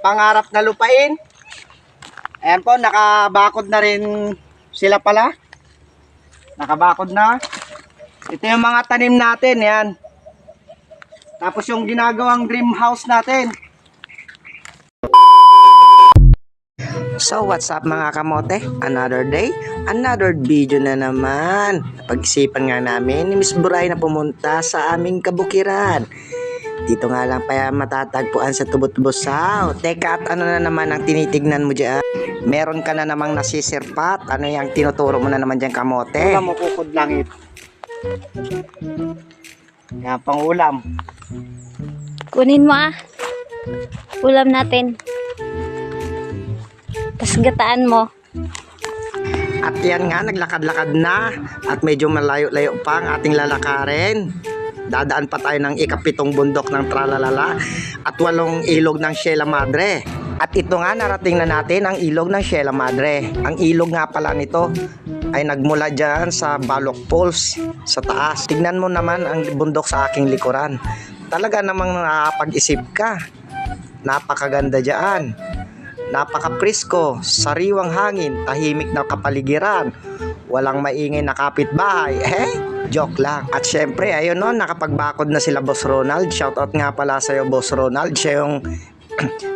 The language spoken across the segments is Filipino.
pangarap na lupain. Ayan po, nakabakod na rin sila pala. Nakabakod na. Ito yung mga tanim natin, yan. Tapos yung ginagawang dream house natin. So what's up mga kamote? Another day, another video na naman. Pag-isipan nga namin ni Miss Buray na pumunta sa aming kabukiran. Dito nga lang pa matatagpuan sa Tubot-Tubos South. Teka, at ano na naman ang tinitignan mo dyan? Meron ka na namang nasisirpat. Ano yung tinuturo mo na naman dyan, kamote? Ulam mo kukod langit. Yan, pang ulam. Kunin mo ulam natin. Tapos gataan mo. At yan nga, naglakad-lakad na. At medyo malayo-layo pa ang ating lalakarin. Dadaan pa tayo ng ikapitong bundok ng Tralalala at 8 ilog ng Sierra Madre. At ito nga, narating na natin ang ilog ng Sierra Madre. Ang ilog nga pala nito ay nagmula dyan sa Balok Falls sa taas. Tignan mo naman ang bundok sa aking likuran. Talaga namang nakapag-isip ka. Napakaganda dyan. Napaka-presko, sariwang hangin, tahimik na kapaligiran, walang maingay na kapitbahay. Joke lang. At syempre, ayun no, nakapagbakod na sila Boss Ronald. Shoutout nga pala sa'yo, Boss Ronald. Siya yung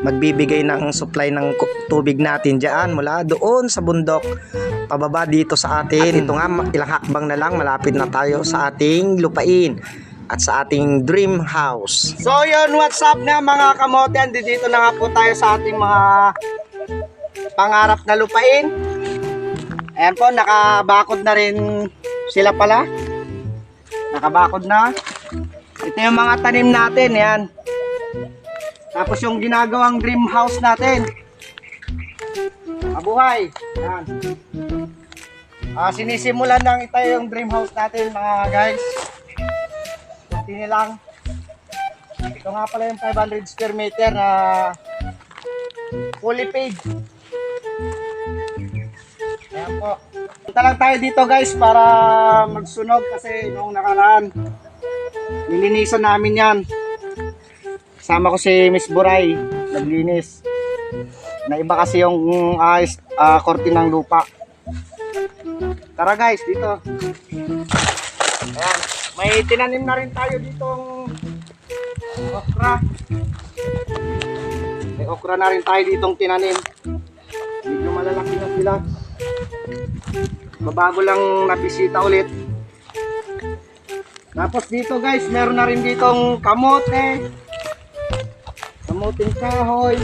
magbibigay ng supply ng tubig natin dyan mula doon sa bundok pababa dito sa atin. At ito nga, ilang hakbang na lang, malapit na tayo sa ating lupain at sa ating dream house. So yun, what's up na mga kamote? Dito na nga po tayo sa ating mga pangarap na lupain. Ayan po, nakabakod na rin sila pala. Nakabakod na. Ito yung mga tanim natin, yan. Tapos yung ginagawang dream house natin. Mabuhay. Yan. Sinisimulan lang ito yung dream house natin mga guys. Kunti lang. Ito nga pala yung 500 square meter na fully paid. Ayan po. Punta lang tayo dito guys para magsunog kasi noong nakaraan nilinisan namin yan. Kasama ko si Miss Buray, naglinis. Naiba kasi yung korte ng lupa. Tara guys, dito. Ayan. May tinanim na rin tayo ditong okra. May okra na rin tayo ditong tinanim. Medyo malalaki na sila. Babago lang nabisita ulit. Tapos dito guys, meron na rin ditong kamote. Kamuting kahoy.